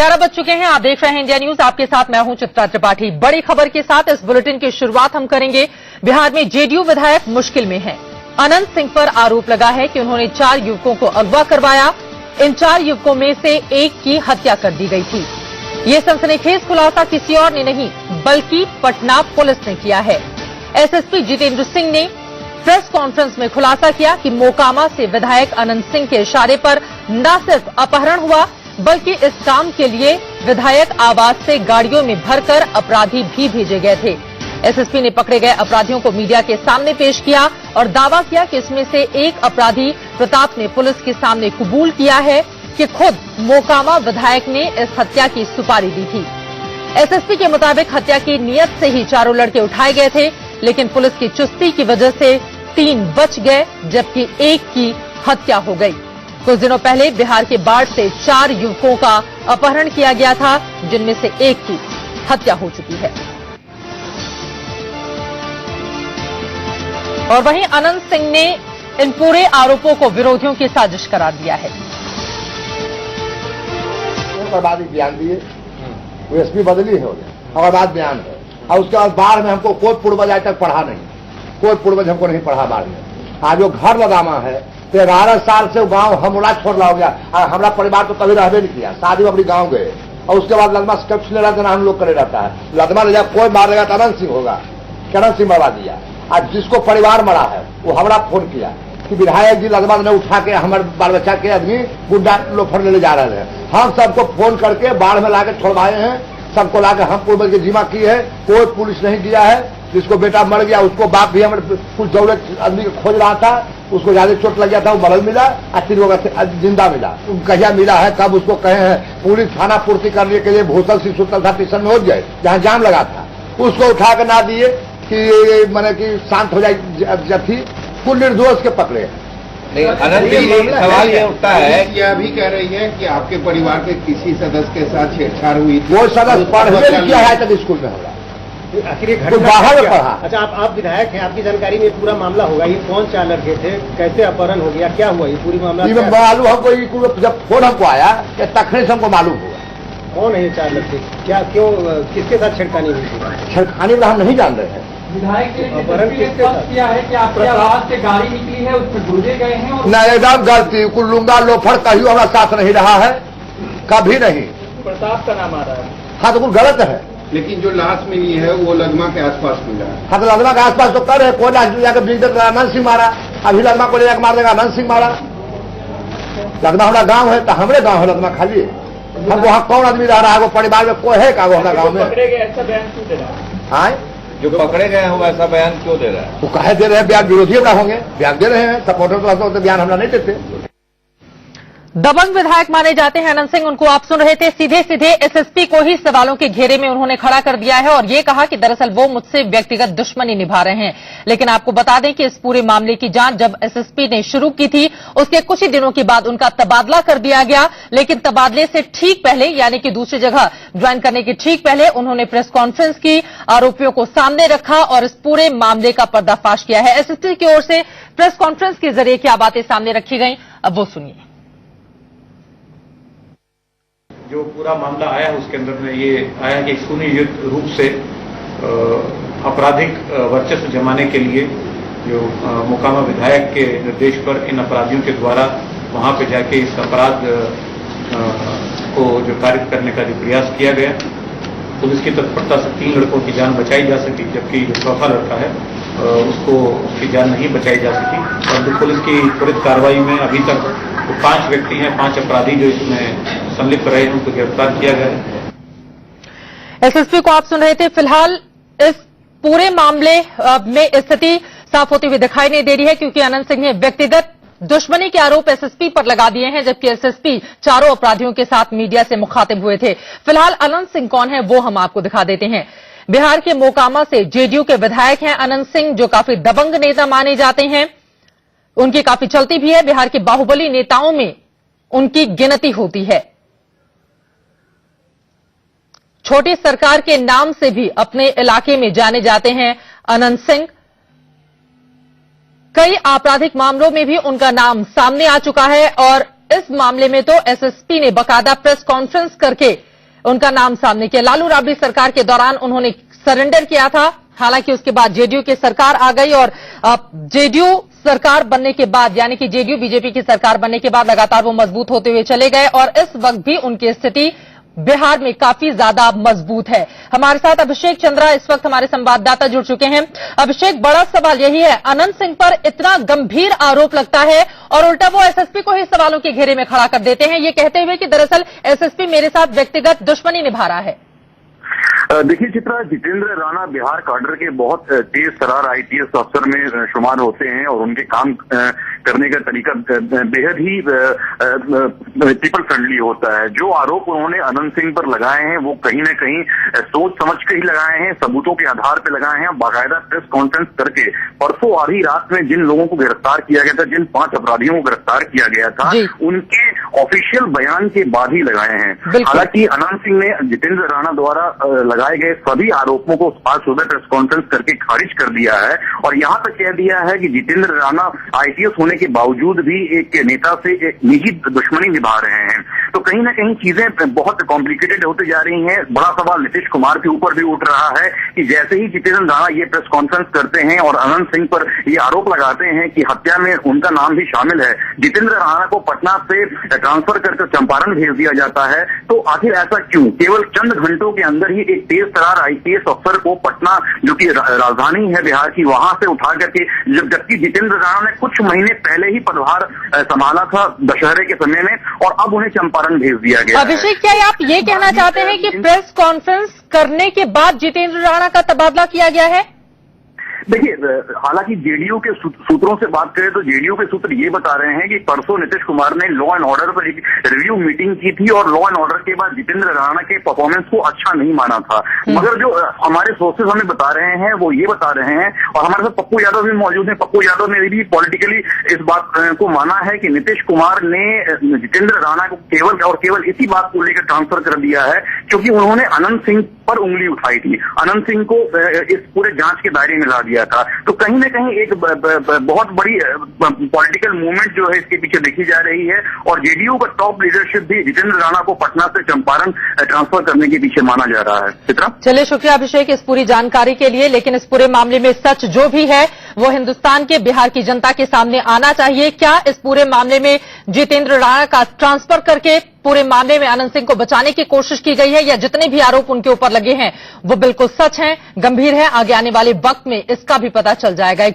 11 बज चुके हैं। आप देख रहे हैं इंडिया न्यूज। आपके साथ मैं हूं चित्रा त्रिपाठी। बड़ी खबर के साथ इस बुलेटिन की शुरुआत हम करेंगे। बिहार में जेडीयू विधायक मुश्किल में हैं। अनंत सिंह पर आरोप लगा है कि उन्होंने 4 युवकों को अगवा करवाया। इन 4 युवकों में से एक की हत्या कर दी गई थी। ये सनसनीखेज खुलासा किसी और ने नहीं बल्कि पटना पुलिस ने किया है। एसएसपी जितेंद्र सिंह ने प्रेस कॉन्फ्रेंस में खुलासा किया कि मोकामा से विधायक अनंत सिंह के इशारे पर न सिर्फ अपहरण हुआ बल्कि इस काम के लिए विधायक आवास से गाड़ियों में भरकर अपराधी भी भेजे गए थे। एसएसपी ने पकड़े गए अपराधियों को मीडिया के सामने पेश किया और दावा किया कि इसमें से एक अपराधी प्रताप ने पुलिस के सामने कबूल किया है कि खुद मोकामा विधायक ने इस हत्या की सुपारी दी थी। एसएसपी के मुताबिक हत्या की नीयत से ही 4 लड़के उठाए गए थे, लेकिन पुलिस की चुस्ती की वजह से 3 बच गए जबकि एक की हत्या हो गई। कुछ दिनों पहले बिहार के बाढ़ से 4 युवकों का अपहरण किया गया था, जिनमें से एक की हत्या हो चुकी है। और वहीं अनंत सिंह ने इन पूरे आरोपों को विरोधियों की साजिश करार दिया है। बर्बादी बयान दिए, वो एसपी बदली है और बाद बयान है। और उसके बाद बाढ़ में हमको कोई पूर्वज आज तक पढ़ा नहीं, कोई पूर्वज हमको नहीं पढ़ा बाढ़ में। आज वो घर लगामा है तो 11 साल से गांव हमला छोड़ रहा हो गया। हमारा परिवार तो कभी रहबे नहीं किया, शादी में अपनी गांव गए और उसके बाद लदमा स्टेप्स ले रहता हम लोग करे रहता है। लदमा ले जाए कोई मारेगा तो अनंत सिंह होगा, अनंत सिंह मरवा दिया। आज जिसको परिवार मरा है वो हमारा फोन किया कि विधायक जी लदमा ने उठा के हमारे बाल बच्चा के आदमी गुड्डा लोफर ले जा रहे हैं। हम सबको फोन करके बाढ़ में लाके छोड़वाए हैं, सबको लाके हम पूर्वज की जिम्मा की है। कोई पुलिस नहीं दिया है। जिसको बेटा मर गया उसको बाप भी हमारे कुछ दौलत आदमी को खोज रहा था, उसको ज्यादा चोट लग गया था, वो मरल मिला और 3 लोग जिंदा मिला। कहिया मिला है कब उसको कहे हैं पूरी थाना पूर्ति करने के लिए भूतल से सुतल था स्टेशन में हो जाए जहां जाम लगा था, उसको उठा कर ना दिए कि मैंने कि शांत हो जाए जथी कुल निर्दोष के पकड़े। अनंत जी सवाल ये उठता है कि यह भी कह रही है कि आपके परिवार के किसी सदस्य के साथ छेड़छाड़ हुई थी। वो सदस्य पढ़वे नहीं किया है तक स्कूल में होगा, आखिर तो बाहर में पढ़ा। अच्छा, आप विधायक हैं, आपकी जानकारी में पूरा मामला होगा। ये कौन 4 लड़के थे, कैसे अपहरण हो गया, क्या हुआ ये पूरी मामला? मालूम हमको जब फोन हमको आया तखने से हमको मालूम हुआ। कौन है ये 4 लड़के, क्या क्यों किसके साथ छेड़खानी हुई थी? छेड़खानी में हम नहीं जान रहे हैं। विधायक किया है कि आपके आवाज से गाड़ी निकली है, उसमें गुर्दे गए हैं और न एकदम गलती कुल्लूंगा लोफर कहियो हमारा साथ नहीं रहा है, कभी नहीं। प्रताप का नाम आ रहा है। हाँ तो कुछ गलत है। लेकिन जो लाश मिली है वो लगमा के आसपास मिला है। हाँ तो लदमा के आसपास तो कर है, कोई लाश जाकर बीच देता अनंत सिंह मारा, अभी लदमा को ले जाकर मार देगा अनंत सिंह मारा। लदमा हमारा गांव है तो हमरे गांव है लदमा खाली। हम वहाँ कौन आदमी रह रहा है, वो परिवार में कोई है का वो हमारा गाँव में? पकड़े गए ऐसा बयान क्यों दे रहा है? हाँ जो पकड़े गए हैं वो ऐसा बयान क्यों दे रहा है? वो कहे दे रहे हैं बयान विरोधी अपना होंगे, बयान दे रहे हैं। सपोर्टर तो बयान हमला नहीं देते। दबंग विधायक माने जाते हैं अनंत सिंह। उनको आप सुन रहे थे। सीधे सीधे एसएसपी को ही सवालों के घेरे में उन्होंने खड़ा कर दिया है और ये कहा कि दरअसल वो मुझसे व्यक्तिगत दुश्मनी निभा रहे हैं। लेकिन आपको बता दें कि इस पूरे मामले की जांच जब एसएसपी ने शुरू की थी उसके कुछ ही दिनों के बाद उनका तबादला कर दिया गया। लेकिन तबादले से ठीक पहले यानी कि दूसरी जगह ज्वाइन करने के ठीक पहले उन्होंने प्रेस कॉन्फ्रेंस की, आरोपियों को सामने रखा और इस पूरे मामले का पर्दाफाश किया है। एसएसपी की ओर से प्रेस कॉन्फ्रेंस के जरिए क्या बातें सामने रखी गई, अब वो सुनिए। जो पूरा मामला आया उसके अंदर में ये आया कि सुनियोजित रूप से आपराधिक वर्चस्व जमाने के लिए जो मोकामा विधायक के निर्देश पर इन अपराधियों के द्वारा वहां पे जाके इस अपराध को जो कार्य करने का जो प्रयास किया गया, पुलिस की तत्परता से 3 लड़कों की जान बचाई जा सकी, जबकि जो चौथा लड़का है उसकी जान नहीं बचाई जा सकी। और पुलिस की त्वरित कार्रवाई में अभी तक 5 व्यक्ति हैं, 5 अपराधी जो इसमें संलिप्त रहे हैं, उनको गिरफ्तार किया गया है। एसएसपी को आप सुन रहे थे। फिलहाल इस पूरे मामले में स्थिति साफ होती हुई दिखाई नहीं दे रही है क्योंकि अनंत सिंह ने व्यक्तिगत दुश्मनी के आरोप एसएसपी पर लगा दिए हैं, जबकि एसएसपी 4 अपराधियों के साथ मीडिया से मुखातिब हुए थे। फिलहाल अनंत सिंह कौन है वो हम आपको दिखा देते हैं। बिहार के मोकामा से जेडीयू के विधायक हैं अनंत सिंह, जो काफी दबंग नेता माने जाते हैं। उनकी काफी चलती भी है। बिहार के बाहुबली नेताओं में उनकी गिनती होती है। छोटी सरकार के नाम से भी अपने इलाके में जाने जाते हैं अनंत सिंह। कई आपराधिक मामलों में भी उनका नाम सामने आ चुका है और इस मामले में तो एसएसपी ने बाकायदा प्रेस कॉन्फ्रेंस करके उनका नाम सामने किया। लालू राबड़ी सरकार के दौरान उन्होंने सरेंडर किया था, हालांकि उसके बाद जेडीयू की सरकार आ गई और जेडीयू सरकार बनने के बाद, यानी कि जेडीयू बीजेपी की सरकार बनने के बाद लगातार वो मजबूत होते हुए चले गए और इस वक्त भी उनकी स्थिति बिहार में काफी ज्यादा मजबूत है। हमारे साथ अभिषेक चंद्रा इस वक्त हमारे संवाददाता जुड़ चुके हैं। अभिषेक, बड़ा सवाल यही है, अनंत सिंह पर इतना गंभीर आरोप लगता है और उल्टा वो एसएसपी को ही सवालों के घेरे में खड़ा कर देते हैं, ये कहते हुए कि दरअसल एसएसपी मेरे साथ व्यक्तिगत दुश्मनी निभा रहा है। देखिए चित्रा, जितेंद्र राणा बिहार काडर के बहुत तेज तरार आईपीएस अफसर में शुमार होते हैं और उनके काम करने का तरीका बेहद ही पीपल फ्रेंडली होता है। जो आरोप उन्होंने अनंत सिंह पर लगाए हैं वो कहीं न कहीं सोच समझ के ही लगाए हैं, सबूतों के आधार पर लगाए हैं। बाकायदा प्रेस कॉन्फ्रेंस करके परसों आधी रात में जिन लोगों को गिरफ्तार किया गया था, जिन 5 अपराधियों को गिरफ्तार किया गया था, उनके ऑफिशियल बयान के बाद ही लगाए हैं। हालांकि अनंत सिंह ने जितेंद्र राणा द्वारा लगाए गए सभी आरोपों को आज सुबह प्रेस कॉन्फ्रेंस करके खारिज कर दिया है और यहां तक कह दिया है कि जितेंद्र राणा आईपीएस होने के बावजूद भी एक नेता से एक निजी दुश्मनी निभा रहे हैं। तो कहीं ना कहीं चीजें बहुत कॉम्प्लिकेटेड होती जा रही हैं। बड़ा सवाल नीतीश कुमार के ऊपर भी उठ रहा है कि जैसे ही जितेंद्र राणा ये प्रेस कॉन्फ्रेंस करते हैं और अनंत सिंह पर ये आरोप लगाते हैं कि हत्या में उनका नाम भी शामिल है, जितेंद्र राणा को पटना से ट्रांसफर करके चंपारण भेज दिया जाता है, तो आखिर ऐसा क्यों? केवल चंद घंटों के अंदर ही एक तेज तरार आईपीएस अफसर को पटना, जो कि राजधानी है बिहार की, वहां से उठा करके, जबकि जितेंद्र राणा ने कुछ महीने पहले ही पदभार संभाला था दशहरे के समय में और अब उन्हें चंपारण भेज दिया गया। अभिषेक, क्या आप ये कहना चाहते हैं कि प्रेस कॉन्फ्रेंस करने के बाद जितेंद्र राणा का तबादला किया गया है? देखिए, हालांकि जेडीयू के सूत्रों से बात करें तो जेडीयू के सूत्र ये बता रहे हैं कि परसों नीतीश कुमार ने लॉ एंड ऑर्डर पर एक रिव्यू मीटिंग की थी और लॉ एंड ऑर्डर के बाद जितेंद्र राणा के परफॉर्मेंस को अच्छा नहीं माना था। मगर जो हमारे सोर्सेज हमें बता रहे हैं वो ये बता रहे हैं, और हमारे साथ पप्पू यादव भी मौजूद है, पप्पू यादव ने भी पॉलिटिकली इस बात को माना है कि नीतीश कुमार ने जितेंद्र राणा को केवल और केवल इसी बात को लेकर ट्रांसफर कर दिया है क्योंकि उन्होंने अनंत सिंह पर उंगली उठाई थी, अनंत सिंह को इस पूरे जांच के दायरे में ला दिया था। तो कहीं ना कहीं एक बहुत बड़ी पॉलिटिकल मूवमेंट जो है इसके पीछे देखी जा रही है और जेडीयू का टॉप लीडरशिप भी जितेंद्र राणा को पटना से चंपारण ट्रांसफर करने के पीछे माना जा रहा है। चित्रा, चलिए, शुक्रिया अभिषेक इस पूरी जानकारी के लिए। लेकिन इस पूरे मामले में सच जो भी है वो हिंदुस्तान के, बिहार की जनता के सामने आना चाहिए। क्या इस पूरे मामले में जितेंद्र राणा का ट्रांसफर करके पूरे मामले में अनंत सिंह को बचाने की कोशिश की गई है, या जितने भी आरोप उनके ऊपर लगे हैं वो बिल्कुल सच हैं, गंभीर है? आगे आने वाले वक्त में इसका भी पता चल जाएगा।